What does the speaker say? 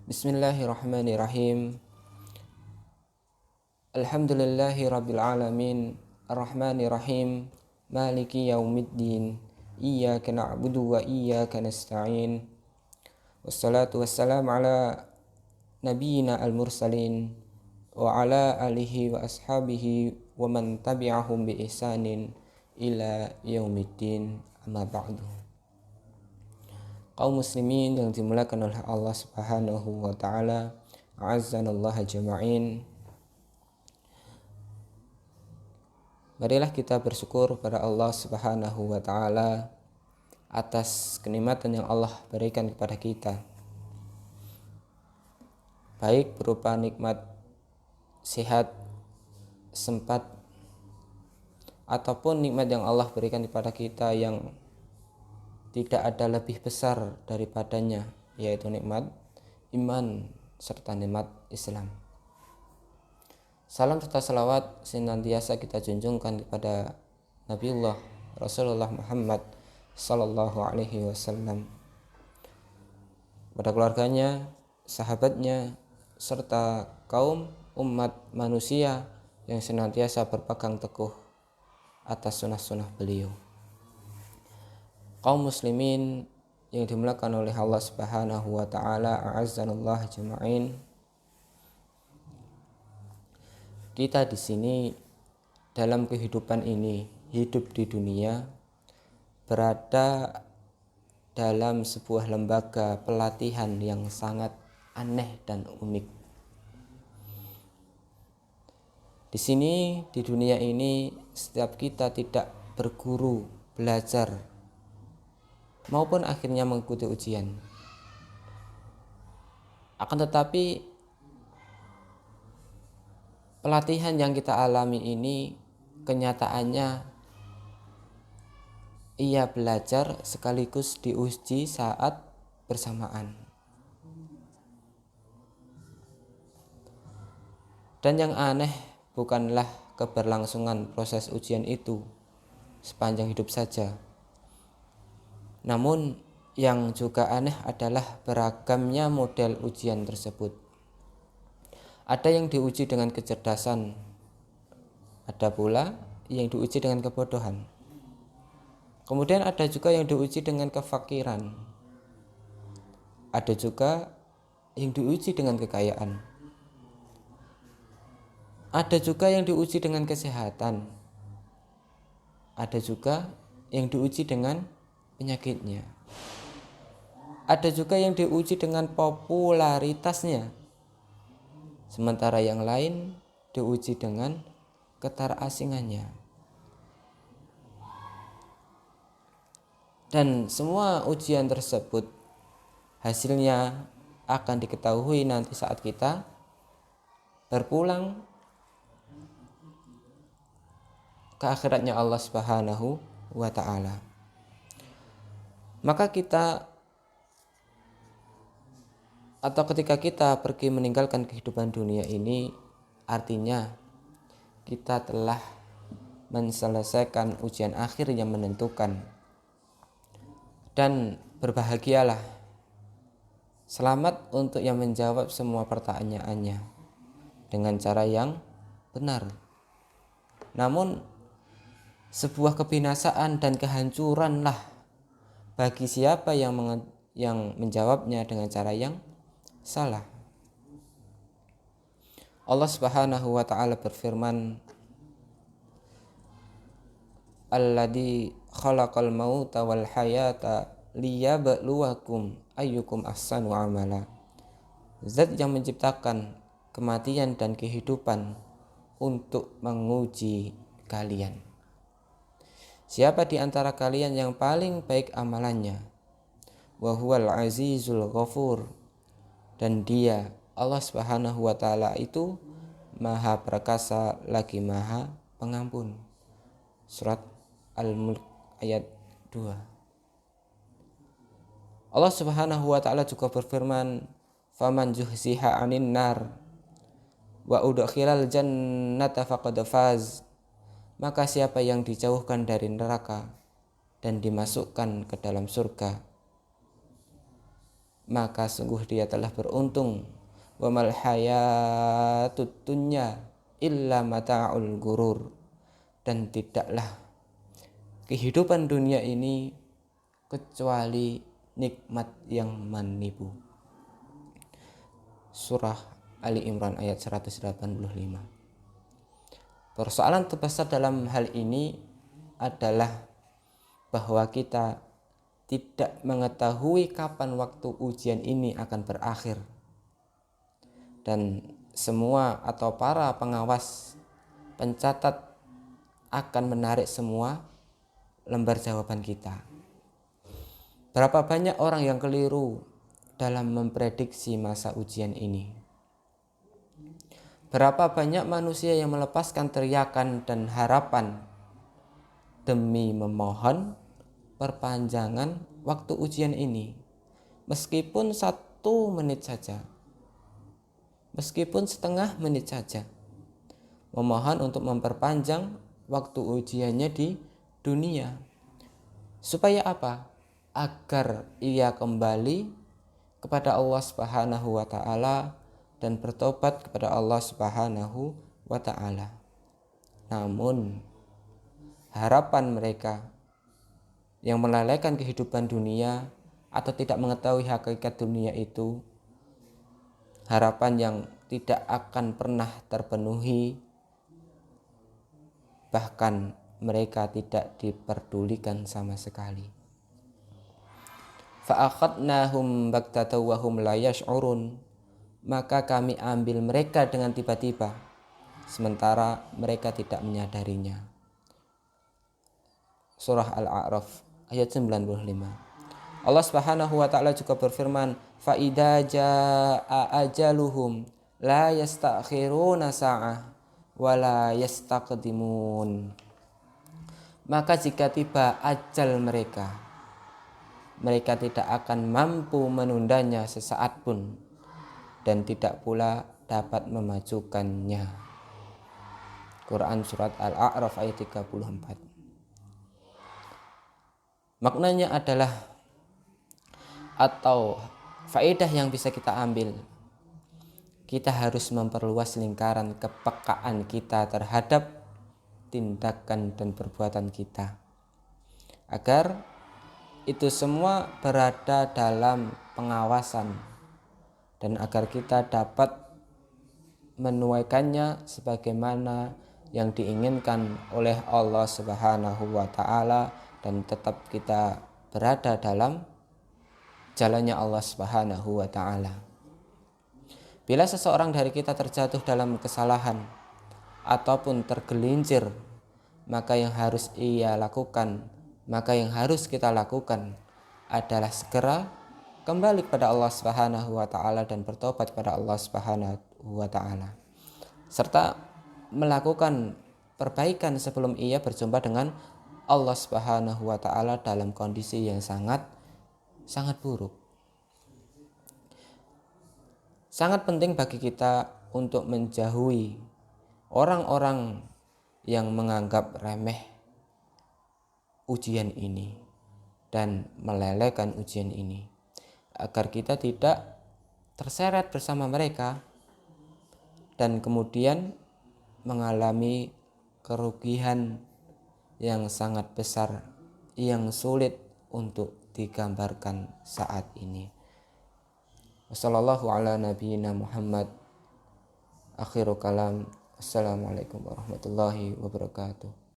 Bismillahirrahmanirrahim. Alhamdulillahi rabbil alamin. Ar-Rahmanirrahim. Maliki yaumiddin. Iyyaka na'budu wa iyyaka nasta'in. Wassalatu wassalamu ala nabiyyina al-mursalin wa ala alihi wa ashabihi wa man tabi'ahum bi ihsanin ila yaumiddin. Amma ba'du. Kaum muslimin yang dimuliakan oleh Allah Subhanahu wa taala, a'azzanallahu jama'in. Marilah kita bersyukur kepada Allah Subhanahu wa taala atas kenikmatan yang Allah berikan kepada kita. Baik berupa nikmat sehat, sempat, ataupun nikmat yang Allah berikan kepada kita yang tidak ada lebih besar daripadanya, yaitu nikmat iman serta nikmat Islam. Salam serta salawat senantiasa kita junjungkan kepada Nabiullah Rasulullah Muhammad sallallahu alaihi wasallam, pada keluarganya, sahabatnya, serta kaum umat manusia yang senantiasa berpegang teguh atas sunnah-sunnah beliau. Kaum muslimin yang dimuliakan oleh Allah Subhanahu wa taala, a'azzanallahu jama'in. Kita di sini dalam kehidupan ini, hidup di dunia, berada dalam sebuah lembaga pelatihan yang sangat aneh dan unik. Di sini, di dunia ini, setiap kita tidak berguru, belajar, maupun akhirnya mengikuti ujian. Akan tetapi pelatihan yang kita alami ini kenyataannya ia belajar sekaligus diuji saat bersamaan. Dan yang aneh bukanlah keberlangsungan proses ujian itu sepanjang hidup saja. Namun yang juga aneh adalah beragamnya model ujian tersebut. Ada yang diuji dengan kecerdasan, ada pula yang diuji dengan kebodohan. Kemudian ada juga yang diuji dengan kefakiran. Ada juga yang diuji dengan kekayaan. Ada juga yang diuji dengan kesehatan. Ada juga yang diuji dengan penyakitnya. Ada juga yang diuji dengan popularitasnya. Sementara yang lain diuji dengan keterasingannya. Dan semua ujian tersebut hasilnya akan diketahui nanti saat kita berpulang ke akhiratnya Allah Subhanahu wa taala. Maka kita atau ketika kita pergi meninggalkan kehidupan dunia ini, artinya kita telah menyelesaikan ujian akhir yang menentukan. Dan berbahagialah, selamat untuk yang menjawab semua pertanyaannya dengan cara yang benar. Namun sebuah kebinasaan dan kehancuranlah bagi siapa yang menjawabnya dengan cara yang salah. Allah Subhanahu wa taala berfirman, Alladzi khalaqal mauta wal hayata liyabluwakum ayyukum ahsanu amala. Zat yang menciptakan kematian dan kehidupan untuk menguji kalian. Siapa di antara kalian yang paling baik amalannya? Wa huwal azizul ghafur. Dan dia, Allah Subhanahu wa taala itu Maha Perkasa lagi Maha Pengampun. Surat Al-Mulk ayat 2. Allah Subhanahu wa taala juga berfirman, "Faman zuhziha 'anil nar wa udkhilal jannata faqad faz." Maka siapa yang dijauhkan dari neraka dan dimasukkan ke dalam surga, maka sungguh dia telah beruntung. Wa mal hayatud dunya illa mata'ul gurur, dan tidaklah kehidupan dunia ini kecuali nikmat yang menipu. Surah Ali Imran ayat 185. Persoalan terbesar dalam hal ini adalah bahwa kita tidak mengetahui kapan waktu ujian ini akan berakhir. Dan semua atau para pengawas pencatat akan menarik semua lembar jawaban kita. Berapa banyak orang yang keliru dalam memprediksi masa ujian ini? Berapa banyak manusia yang melepaskan teriakan dan harapan demi memohon perpanjangan waktu ujian ini, meskipun 1 menit saja, meskipun setengah menit saja, memohon untuk memperpanjang waktu ujiannya di dunia. Supaya apa? Agar ia kembali kepada Allah Subhanahu wa taala dan bertobat kepada Allah Subhanahu wa taala. Namun harapan mereka yang melalaikan kehidupan dunia atau tidak mengetahui hakikat dunia itu, harapan yang tidak akan pernah terpenuhi, bahkan mereka tidak diperdulikan sama sekali. Fa'akhadnahum baghtatan wa hum la yash'urun, maka kami ambil mereka dengan tiba-tiba sementara mereka tidak menyadarinya. Surah Al-A'raf ayat 95. Allah Subhanahu wa taala juga berfirman, fa idza jaa ajaluhum la yastakhiruna sa'ah wa la yastaqdimun. Maka jika tiba ajal mereka, mereka tidak akan mampu menundanya sesaat pun dan tidak pula dapat memajukannya. Quran surat Al-A'raf ayat 34. Maknanya adalah, atau faedah yang bisa kita ambil, kita harus memperluas lingkaran kepekaan kita terhadap tindakan dan perbuatan kita, agar itu semua berada dalam pengawasan dan agar kita dapat menuaikannya sebagaimana yang diinginkan oleh Allah Subhanahu wa taala, dan tetap kita berada dalam jalannya Allah Subhanahu wa taala. Bila seseorang dari kita terjatuh dalam kesalahan ataupun tergelincir, maka yang harus kita lakukan adalah segera kembali kepada Allah Subhanahu wa taala dan bertobat kepada Allah Subhanahu wa taala, serta melakukan perbaikan sebelum ia berjumpa dengan Allah Subhanahu wa taala dalam kondisi yang sangat buruk. Sangat penting bagi kita untuk menjauhi orang-orang yang menganggap remeh ujian ini dan melelehkan ujian ini, agar kita tidak terseret bersama mereka dan kemudian mengalami kerugian yang sangat besar yang sulit untuk digambarkan saat ini. Wassallallahu ala nabiyyina Muhammad. Akhiru kalam. Assalamualaikum warahmatullahi wabarakatuh.